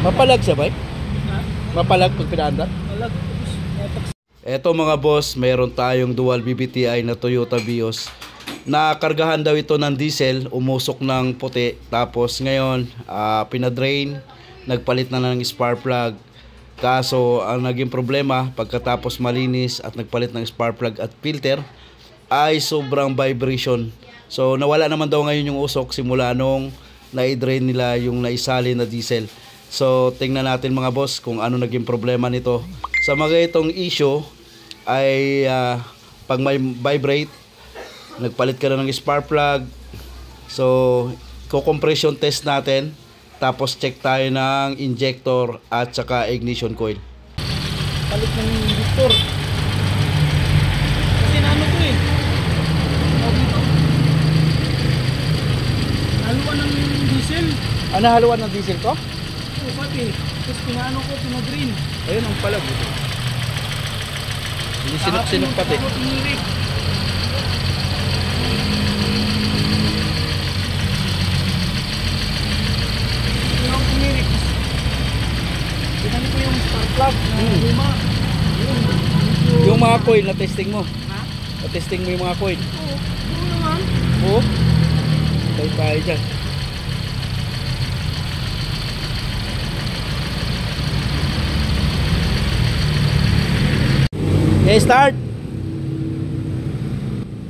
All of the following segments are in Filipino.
Mapalag siya ba? Ha? Mapalag pag pinaandar? Malag. Eto mga boss, mayroon tayong dual BBTI na Toyota Vios. Nakargahan daw ito ng diesel, umusok ng puti. Tapos ngayon, pinadrain, nagpalit na ng spark plug. Kaso, ang naging problema, pagkatapos malinis at nagpalit ng spark plug at filter, ay sobrang vibration. So, nawala naman daw ngayon yung usok simula nung na-drain nila yung naisali na diesel. So, tingnan natin mga boss kung ano naging problema nito. Sa mga itong issue ay pag may vibrate, nagpalit ka na ng spark plug. So, co-compression test natin. Tapos check tayo ng injector at saka ignition coil. Palit ng injector. Kasi naano ko eh. Haluan ng diesel. Ano haluan ng diesel ko? Oo, pati. Tapos pinaano ko, pinadrain. Ayun ang palag. Hindi sinok-sinok pati. Ako tinirik. Ako tinirik. Tignan ko yung spark plug na luma. Yung mga coil na testing mo. Ha? Na-testing mo yung mga coil. Oo. Oo naman. Oo. Tayo dyan. Okay, start!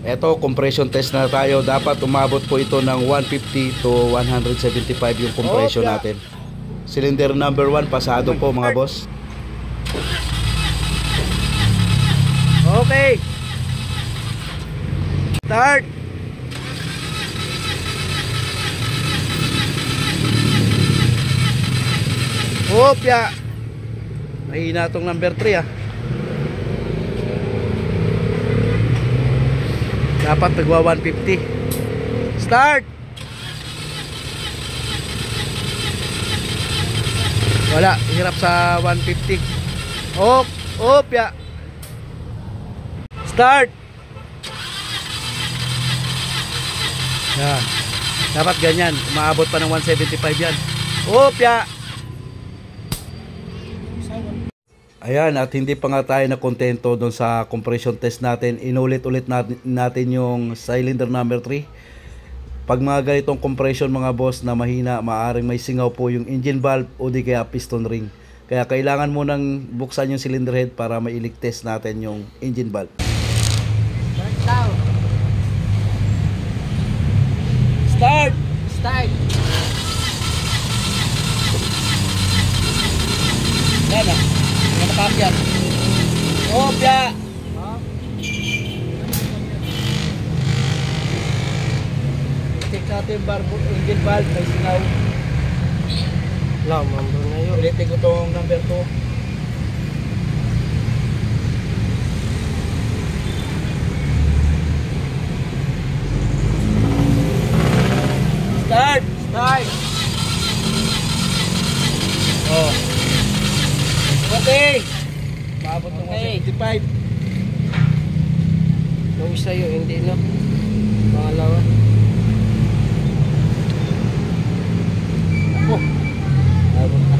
Eto, compression test na tayo. Dapat umabot po ito ng 150 to 175 yung compression natin. Cylinder number 1, pasado po mga boss. Okay. Start! Hopya! Mahina itong number 3 ah. Dapat nagwa 150. Start! Wala, hirap sa 150. Opya! Start! Yan. Dapat ganyan, umaabot pa ng 175 yan. Opya! Ayan, at hindi pa nga tayo na kontento doon sa compression test natin. Inulit-ulit natin yung cylinder number 3. Pag mga ganitong compression mga boss na mahina, maaring may singaw po yung engine valve o di kaya piston ring. Kaya kailangan mo nang buksan yung cylinder head para mailig test natin yung engine valve. Start daw. Start! Start. Yan ah. Nakakyan. Opya! Check natin yung engine valve, may singaw. Lamang bro na yun. Ulitin ko itong number 2. Start! Start. Oh. Okay. Maabot ng Okay. 175. Yung isa yun, hindi na. Pangalawa. Oh. Maabot na.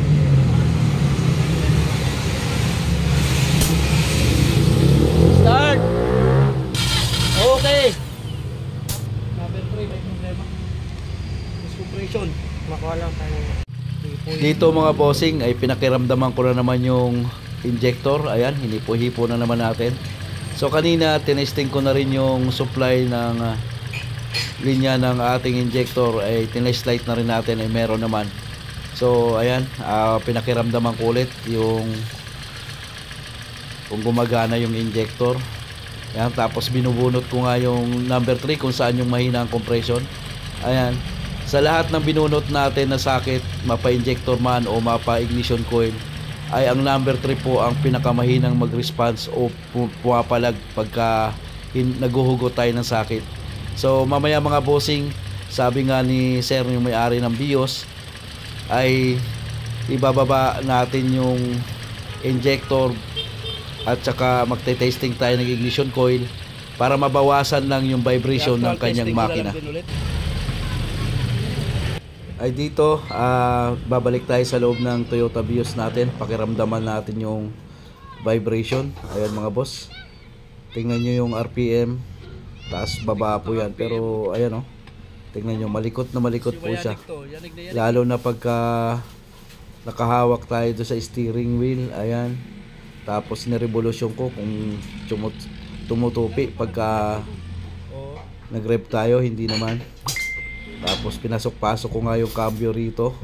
Start. Okay. Number 3, may problema. Compression. Makuha lang tayo. Dito mga bossing ay pinakiramdaman ko na naman yung injector. Ayan, hinipo-hipo na naman natin. So kanina tinesting ko na rin yung supply ng linya ng ating injector. Ay tinest light na rin natin, ay meron naman. So ayan, pinakiramdaman ko ulit yung kung gumagana yung injector. Ayan, tapos binubunot ko nga yung number 3 kung saan yung mahina ang compression. Ayan. Sa lahat ng binunot natin na sakit, mapa-injector man o mapa-ignition coil, ay ang number 3 po ang pinakamahinang mag-response o pumapalag pagka naguhugot tayo ng sakit. So mamaya mga bossing, sabi nga ni sir yung may-ari ng Vios, ay ibababa natin yung injector at saka magte-testing tayo ng ignition coil para mabawasan lang yung vibration ng kanyang makina. ay dito, babalik tayo sa loob ng Toyota Vios natin. Pakiramdaman natin yung vibration. Ayan mga boss. Tingnan nyo yung RPM. Taas baba po yan. Pero ayan oh. Tingnan nyo, malikot na malikot po siya. Lalo na pagka nakahawak tayo doon sa steering wheel. Ayan. Tapos nirevolusyon ko kung tumutupi pagka nag-rev tayo, hindi naman. Tapos pinasok-pasok ko nga yung cambio rito.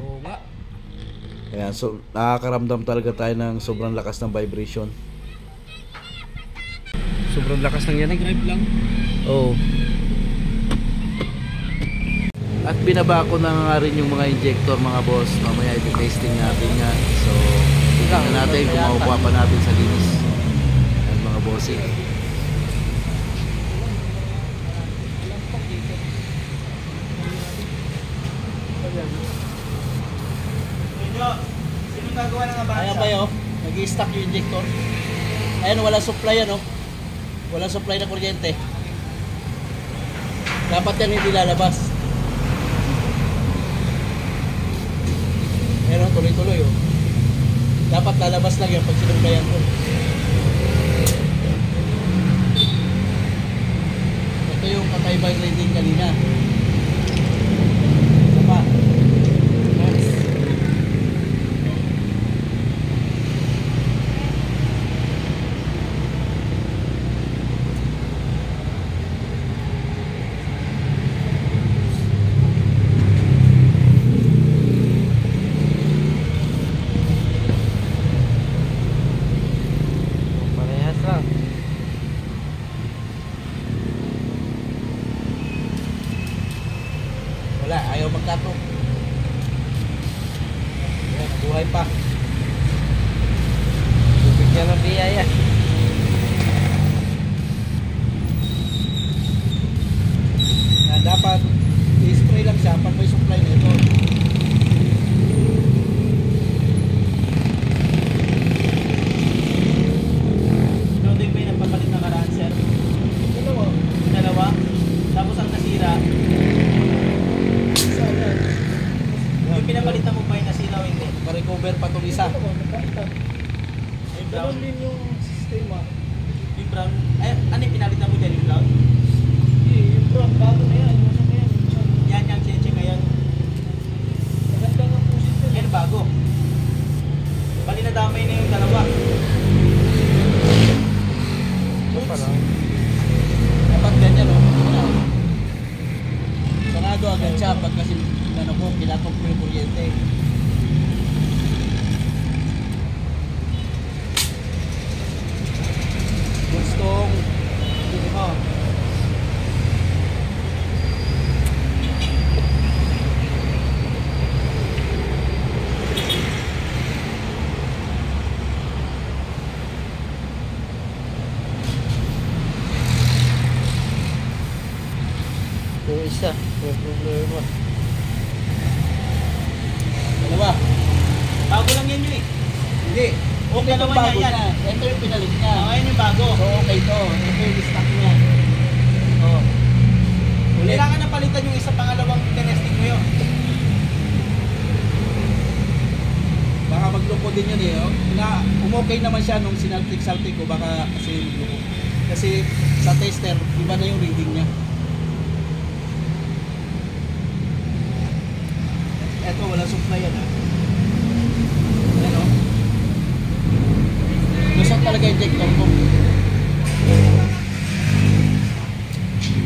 Ayan, so nakakaramdam talaga tayo ng sobrang lakas ng vibration. Sobrang lakas ng yan. Nag-drive lang. Oo. At binaba ko na nga rin yung mga injector mga boss. Mamaya i-testing natin nga. So, tingnan natin kung makukuha pa natin sa linis. Ayan mga bossing. Sino gagawa ng abansa? Ayan ba yun? Nag-i-stack yung injector. Ayan, wala supply ano. Wala supply na kuryente. Dapat yan hindi lalabas. Ayan o, tuloy-tuloy o. Dapat lalabas lang yan pag sinumplayan ko. Ito yung kakaibang reading kanina. Isa pa. Parehas lang. Wala, ayaw magkatok. Ayan, buhay pa. Bibigyan ng biyaya. Dapat i-spray lang siya pag may supply nito. Ikaw din ba yung nagpapalit ng karaan, sir? Dalawa. Dalawa? Tapos ang nasira, Isa yan. yung pinapalitan mo pa yung nasira o hindi? Pa-recover pa itong isa. Yung brown. din yung sistema. Yung brown, ay, ano yung pinalitan mo dyan, yung brown? Yung brown, bago na yan. Ano na yan? Yan yung cheche ngayon. Maganda nga po siya. Yan bago. Bali nadamay na yung dalawa. Oops. Dapat ganyan o. Sarado agad siya pag kasi ano ko, kilatok ko yung kuryente. Gustong hindi mo. Yung isa, may problema. Dalawa. Bago lang yan yun eh. Hindi. Okay Ito naman bago yan. na. Ito yung pinalit niya. Ngayon yung bago. So okay to. Ito yung stock niya. Oh. Ulit. Kailangan na palitan yung isa pangalawang tinesting mo yun. Baka magloko din yun eh. Oh. Umokay naman siya nung sinaltik-saltik ko. Baka kasi magloko. Kasi sa tester, iba na yung reading niya. Eto, wala supply yan ha. Ayan o. Lusot talaga yung injector ko.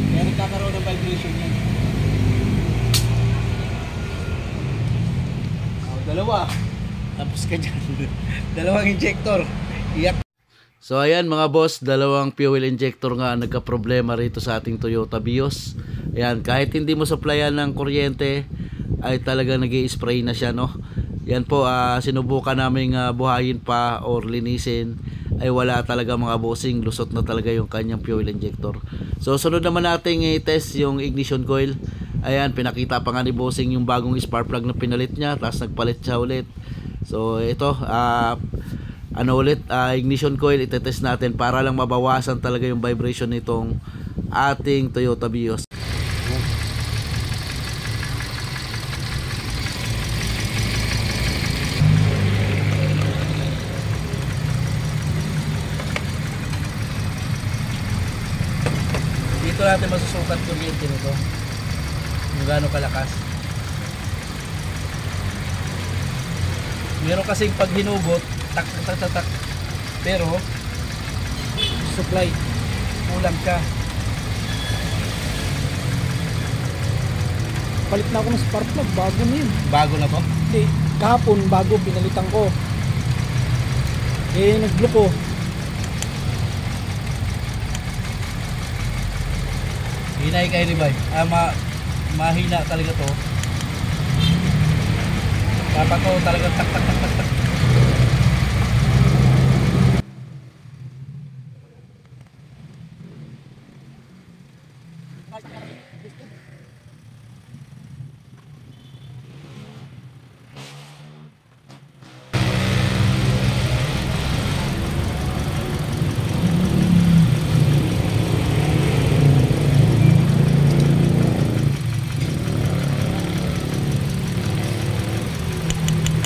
Kaya nagkakaroon ng vibration yan. Oh, dalawa. Tapos ka dyan. Dalawang injector. Iyak. So ayan mga boss, dalawang fuel injector nga nagka-problema rito sa ating Toyota Vios. Ayan, kahit hindi mo supplyan ng kuryente, ay talaga nag-i-spray na siya, no? Yan po, sinubukan namin buhayin pa or linisin, ay wala talaga mga bossing, lusot na talaga yung kanyang fuel injector. So sunod naman nating i-test yung ignition coil. Ayan, pinakita pa nga ni bossing yung bagong spark plug na pinalit niya, tapos nagpalit siya ulit. So ito, ignition coil itetest natin para lang mabawasan talaga yung vibration nitong ating Toyota Vios. natin masusukat kuryente nito. Kung gaano kalakas. Meron kasing pag hinugot, tak tak tak tak. Pero Supply. kulang siya. Palit na ako ng spark plug. Bago na yun. Bago na to. Hindi. Kahapon, bago. Pinalitan ko. Eh, nag-block ko. Hinay kayo ni Bay. Mahina talaga to. Dapat to talaga tak tak tak tak tak.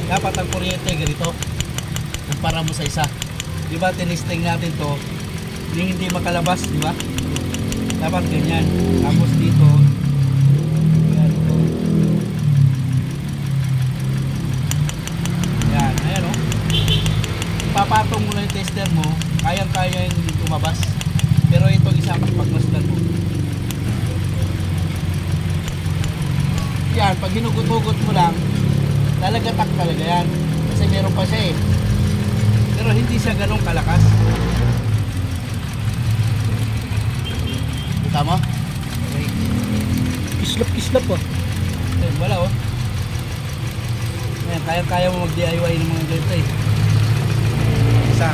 Dapat ang kuryente ganito kumpara mo sa isa, di ba? Tinisting natin to, hindi makalabas, di ba? Dapat ganyan. Tapos dito yan, ito. Yan, ayan o. Papatong mo na yung tester mo, kayang-kaya yung hindi tumabas. Pero ito isa pagmasdan mo yan, pag hinugot-hugot mo lang lalagatak talaga yan kasi meron pa siya eh, pero hindi siya ganong kalakas. Tama? Okay. Kislap oh. Ayan, wala oh. Ayan, kaya-kaya mo mag-DIY ng mga ganito eh. Isa.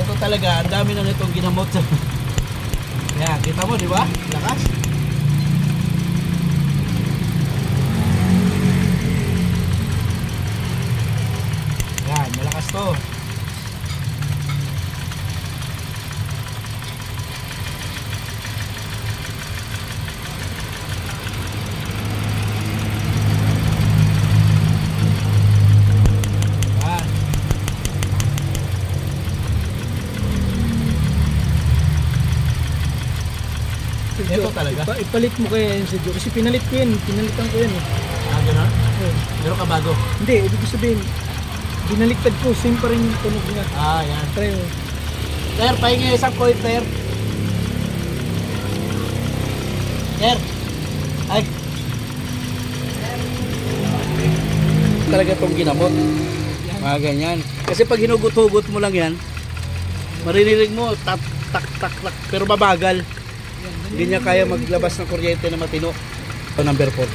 Ito talaga, ang dami na nitong ginamot sa Ayan, kita mo, di ba? Lakas. Ayan, malakas to. Ayan. Ito talaga. Ipalit mo kaya yun sa Joe. Kasi pinalit ko yun. Pinalitan ko yun eh. Ah, gano'n? Oh. Meron ka bago? Hindi, ibig sabihin, binaliktad ko. Same pa rin yung tunog niya. Ah, yan. Try mo. Ter, pahingi isang coin, Ter. Ter. Ay. Talaga itong ginamot. Mga ganyan. Kasi pag hinugot-hugot mo lang yan, marinilig mo, tak, tak, tak, tak. Pero mabagal. Hindi niya kaya maglabas ng kuryente na matino. Ito, number 4.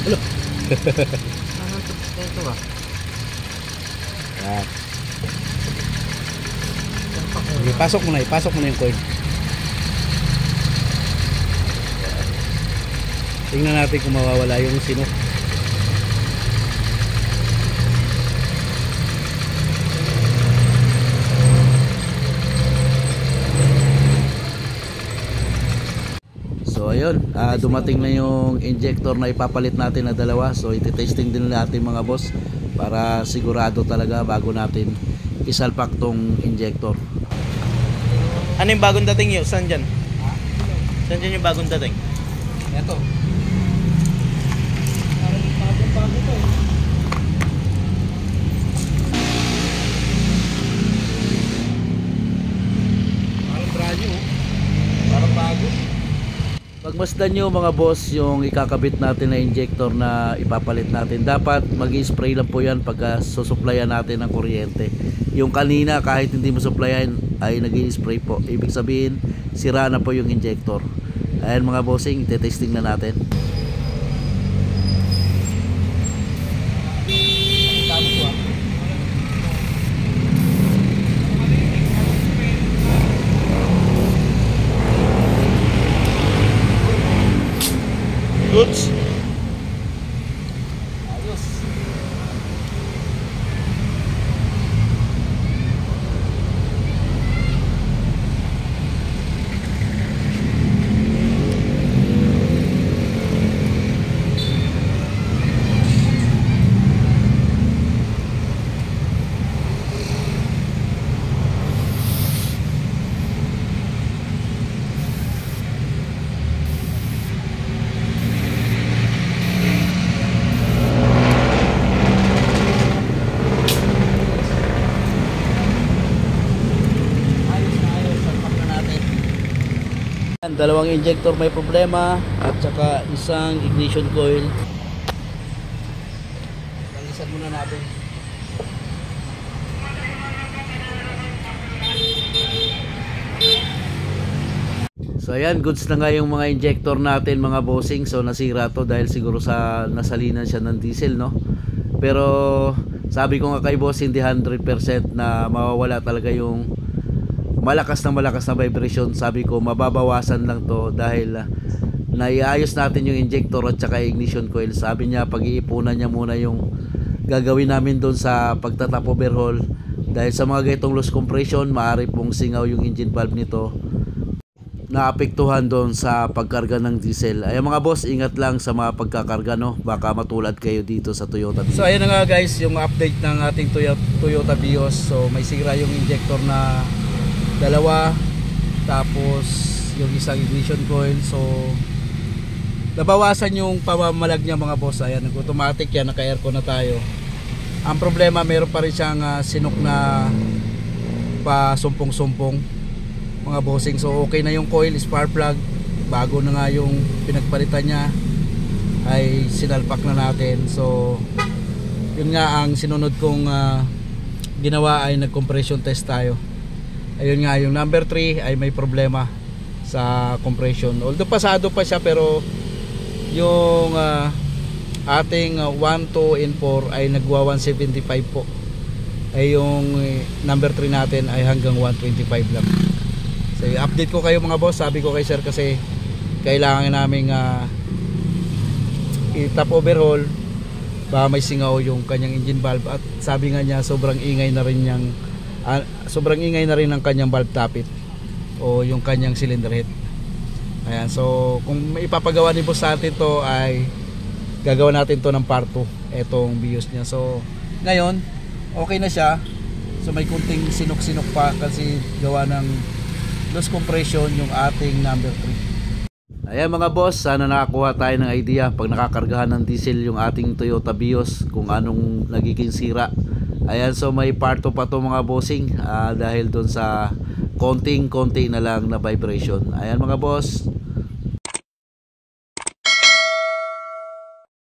Hello. Ito ba? Yan. Ipasok mo na yung coin. Tingnan natin kung mawawala yung sino. So ayun, dumating na yung injector na ipapalit natin na dalawa. So iti-testing din natin mga boss para sigurado talaga bago natin isalpak tong injector. Ano yung bagong dating yun? Saan dyan? Saan dyan yung bagong dating? Ito. Parang bago to eh. Parang brand new. Parang bago. Pagmasdan nyo mga boss yung ikakabit natin na injector na ipapalit natin, dapat mag-spray lang po yan pagka susuplayan natin ng kuryente. Yung kanina kahit hindi mo supplyan ay nag-i-spray po, ibig sabihin sira na po yung injector. Ayan mga bossing, testing na natin. Goods. Ayos. Dalawang injector may problema at saka isang ignition coil. Langisan muna natin. So ayan, goods na nga yung mga injector natin mga bossing. So nasira to dahil siguro sa nasalinan siya ng diesel, no? Pero sabi ko nga kay boss, hindi 100% na mawawala talaga yung malakas na vibration. Sabi ko mababawasan lang to dahil naiayos natin yung injector at saka ignition coil. Sabi niya pag-iipunan niya muna yung gagawin namin doon sa pagtatap overhaul, dahil sa mga ganitong loose compression maaari pong singaw yung engine valve nito, naapektuhan doon sa pagkarga ng diesel. Ayan mga boss, ingat lang sa mga pagkakarga, no? Baka matulad kayo dito sa Toyota Vios. So ayan na nga guys, yung update ng ating Toyota Vios. So may sira yung injector na dalawa, tapos yung isang ignition coil. So nabawasan yung pamamalag niya mga boss. Ayan, nag-automatic yan, naka-aircon na tayo. Ang problema, meron pa rin siyang sinok na pasumpong-sumpong mga bossing. So okay na yung coil, spark plug, bago na nga yung pinagpalitan niya, ay sinalpak na natin. So yun nga ang sinunod kong ginawa, ay nag-compression test tayo. Ayun nga, yung number 3 ay may problema sa compression. Although pasado pa siya, pero yung ating 1, 2, and 4 ay nagwa 175 po. Ay yung number 3 natin ay hanggang 125 lang. So update ko kayo mga boss. Sabi ko kay sir kasi kailangan naming i-top overhaul, baka may singaw yung kanyang engine valve. At sabi nga niya sobrang ingay na rin ng kanyang valve tappet o yung kanyang cylinder head. Ayan, so kung ipapagawa ni boss natin to, ay gagawa natin to ng part 2, etong Vios niya. So ngayon okay na siya. So may kunting sinok-sinok pa kasi gawa ng loose compression yung ating number 3. Ayan mga boss, sana nakakuha tayo ng idea pag nakakargahan ng diesel yung ating Toyota Vios kung anong nagiging sira. Ayan, so may part 2 pa to mga bossing, dahil doon sa konti na lang na vibration. Ayan mga boss,